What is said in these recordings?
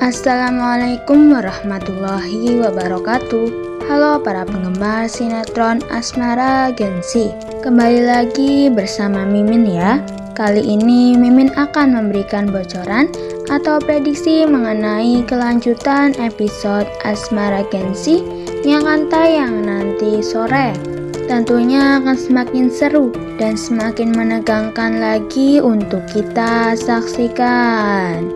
Assalamualaikum warahmatullahi wabarakatuh. Halo para penggemar sinetron Asmara Gengsi. Kembali lagi bersama Mimin ya. Kali ini Mimin akan memberikan bocoran atau prediksi mengenai kelanjutan episode Asmara Gengsi yang akan tayang nanti sore. Tentunya akan semakin seru dan semakin menegangkan lagi untuk kita saksikan.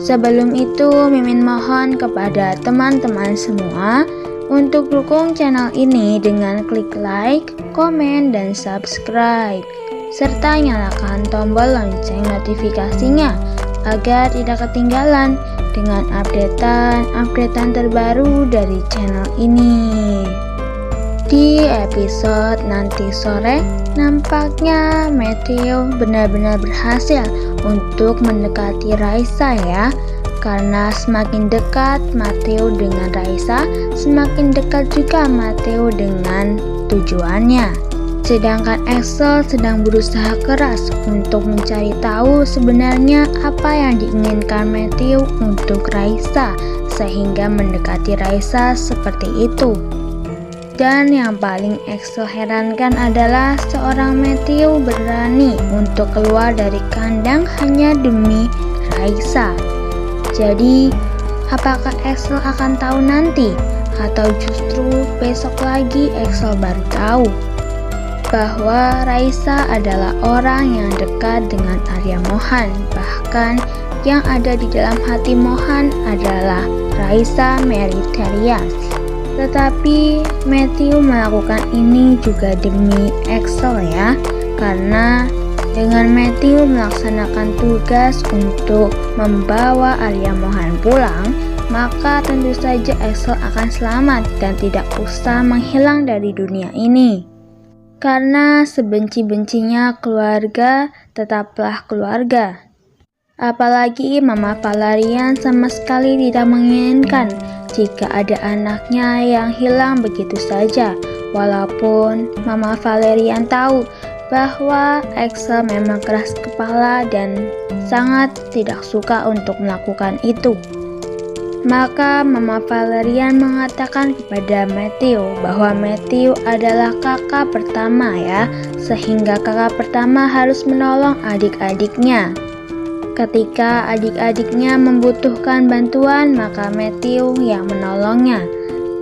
Sebelum itu, Mimin mohon kepada teman-teman semua untuk dukung channel ini dengan klik like, komen, dan subscribe, serta nyalakan tombol lonceng notifikasinya agar tidak ketinggalan dengan updatean terbaru dari channel ini. Di episode nanti sore, nampaknya Matthew benar-benar berhasil untuk mendekati Raisa ya. Karena semakin dekat Matthew dengan Raisa, semakin dekat juga Matthew dengan tujuannya. Sedangkan Axel sedang berusaha keras untuk mencari tahu sebenarnya apa yang diinginkan Matthew untuk Raisa, sehingga mendekati Raisa seperti itu. Dan yang paling Axel herankan adalah seorang Matthew berani untuk keluar dari kandang hanya demi Raisa. Jadi, apakah Axel akan tahu nanti? Atau justru besok lagi Axel baru tahu bahwa Raisa adalah orang yang dekat dengan Arya Mohan. Bahkan yang ada di dalam hati Mohan adalah Raisa Meriterias. Tetapi Matthew melakukan ini juga demi Axel ya, karena dengan Matthew melaksanakan tugas untuk membawa Arya Mohan pulang, maka tentu saja Axel akan selamat dan tidak usah menghilang dari dunia ini. Karena sebenci-bencinya keluarga, tetaplah keluarga. Apalagi Mama Valerian sama sekali tidak menginginkan jika ada anaknya yang hilang begitu saja. Walaupun Mama Valerian tahu bahwa Axel memang keras kepala dan sangat tidak suka untuk melakukan itu. Maka Mama Valerian mengatakan kepada Matthew bahwa Matthew adalah kakak pertama ya, sehingga kakak pertama harus menolong adik-adiknya. Ketika adik-adiknya membutuhkan bantuan, maka Matthew yang menolongnya.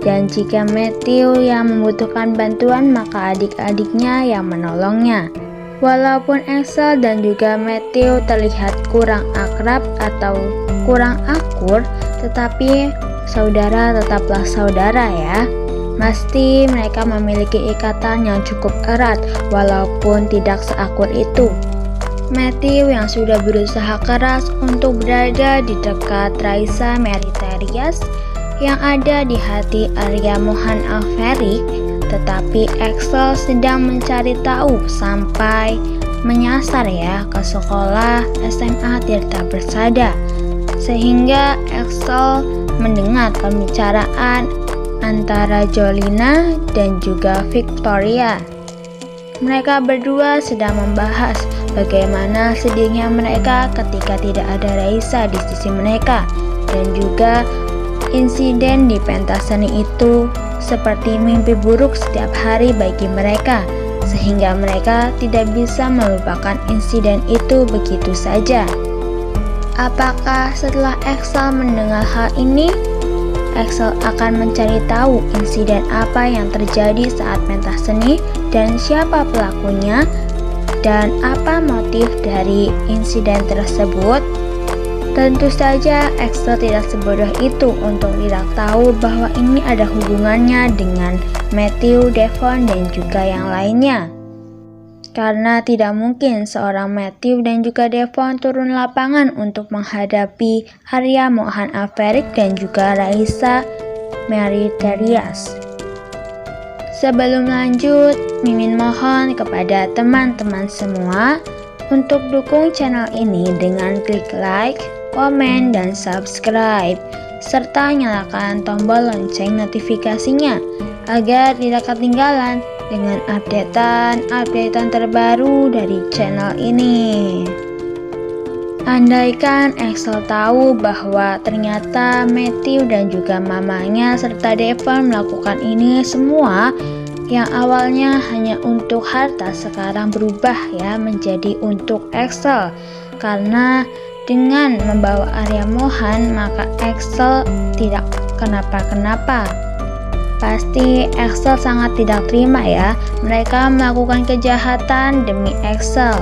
Dan jika Matthew yang membutuhkan bantuan, maka adik-adiknya yang menolongnya. Walaupun Axel dan juga Matthew terlihat kurang akrab atau kurang akur, tetapi saudara tetaplah saudara ya. Pasti mereka memiliki ikatan yang cukup erat walaupun tidak seakur itu. Matthew yang sudah berusaha keras untuk berada di dekat Raisa Meriterias yang ada di hati Arya Mohan Alferik, tetapi Axel sedang mencari tahu sampai menyasar ya ke sekolah SMA Tirta Persada, sehingga Axel mendengar pembicaraan antara Jolina dan juga Victoria. Mereka berdua sedang membahas bagaimana sedihnya mereka ketika tidak ada Raisa di sisi mereka, dan juga insiden di pentas seni itu seperti mimpi buruk setiap hari bagi mereka, sehingga mereka tidak bisa melupakan insiden itu begitu saja. Apakah setelah Axel mendengar hal ini, Axel akan mencari tahu insiden apa yang terjadi saat pentas seni dan siapa pelakunya dan apa motif dari insiden tersebut? Tentu saja Axel tidak sebodoh itu untuk tidak tahu bahwa ini ada hubungannya dengan Matthew, Devon, dan juga yang lainnya. Karena tidak mungkin seorang Matthew dan juga Devon turun lapangan untuk menghadapi Arya Mohan Alferik dan juga Raisa Meriterias. Sebelum lanjut, Mimin mohon kepada teman-teman semua untuk dukung channel ini dengan klik like, komen, dan subscribe, serta nyalakan tombol lonceng notifikasinya agar tidak ketinggalan dengan updatean terbaru dari channel ini. Andaikan Axel tahu bahwa ternyata Matthew dan juga mamanya serta Devon melakukan ini semua yang awalnya hanya untuk harta sekarang berubah ya menjadi untuk Axel. Karena dengan membawa Arya Mohan maka Axel tidak kenapa-kenapa. Pasti Axel sangat tidak terima ya mereka melakukan kejahatan demi Axel.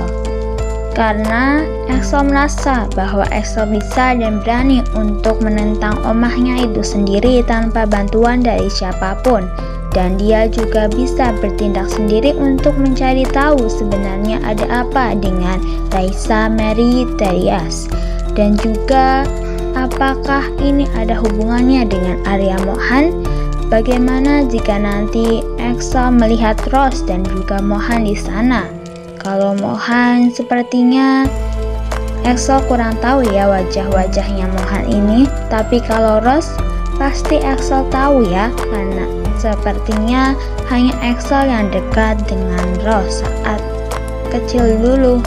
Karena Axel merasa bahwa Axel bisa dan berani untuk menentang omahnya itu sendiri tanpa bantuan dari siapapun. Dan dia juga bisa bertindak sendiri untuk mencari tahu sebenarnya ada apa dengan Raisa Mary Darius. Dan juga apakah ini ada hubungannya dengan Arya Mohan? Bagaimana jika nanti Axel melihat Rose dan juga Mohan di sana? Kalau Mohan sepertinya Axel kurang tahu ya wajah-wajahnya Mohan ini. Tapi kalau Rose pasti Axel tahu ya karena sepertinya hanya Axel yang dekat dengan Rose saat kecil dulu.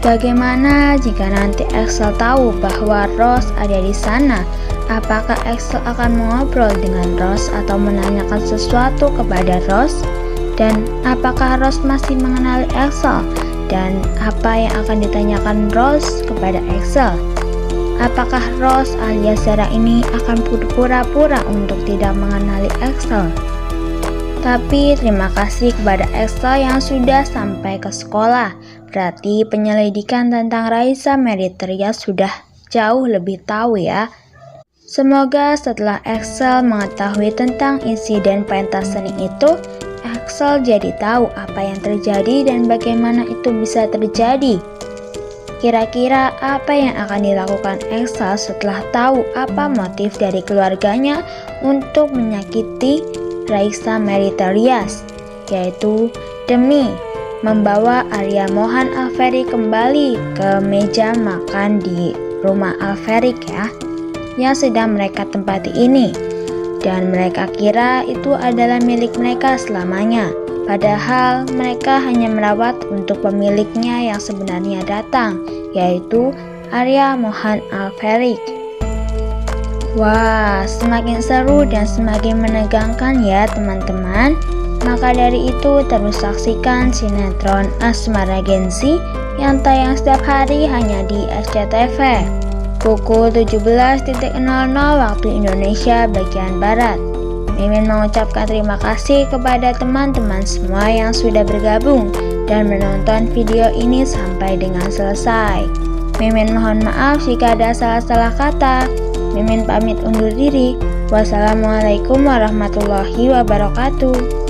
Bagaimana jika nanti Axel tahu bahwa Rose ada di sana? Apakah Axel akan mengobrol dengan Rose atau menanyakan sesuatu kepada Rose? Dan apakah Rose masih mengenali Axel? Dan apa yang akan ditanyakan Rose kepada Axel? Apakah Rose alias Zara ini akan pura-pura untuk tidak mengenali Axel? Tapi terima kasih kepada Axel yang sudah sampai ke sekolah. Berarti penyelidikan tentang Raisa Mary Darius sudah jauh lebih tahu ya. Semoga setelah Axel mengetahui tentang insiden pentas seni itu, Axel jadi tahu apa yang terjadi dan bagaimana itu bisa terjadi. Kira-kira apa yang akan dilakukan Axel setelah tahu apa motif dari keluarganya untuk menyakiti Raisa Mary Darius, yaitu demi membawa Arya Mohan Alferi kembali ke meja makan di rumah Alferic ya, yang sedang mereka tempati ini. Dan mereka kira itu adalah milik mereka selamanya. Padahal mereka hanya merawat untuk pemiliknya yang sebenarnya datang, yaitu Arya Mohan Alferic. Wah, semakin seru dan semakin menegangkan ya teman-teman. Maka dari itu terus saksikan sinetron Asmara Gen-Z yang tayang setiap hari hanya di SCTV. Pukul 17.00 waktu Indonesia bagian Barat. Mimin mengucapkan terima kasih kepada teman-teman semua yang sudah bergabung dan menonton video ini sampai dengan selesai. Mimin mohon maaf jika ada salah-salah kata. Mimin pamit undur diri. Wassalamualaikum warahmatullahi wabarakatuh.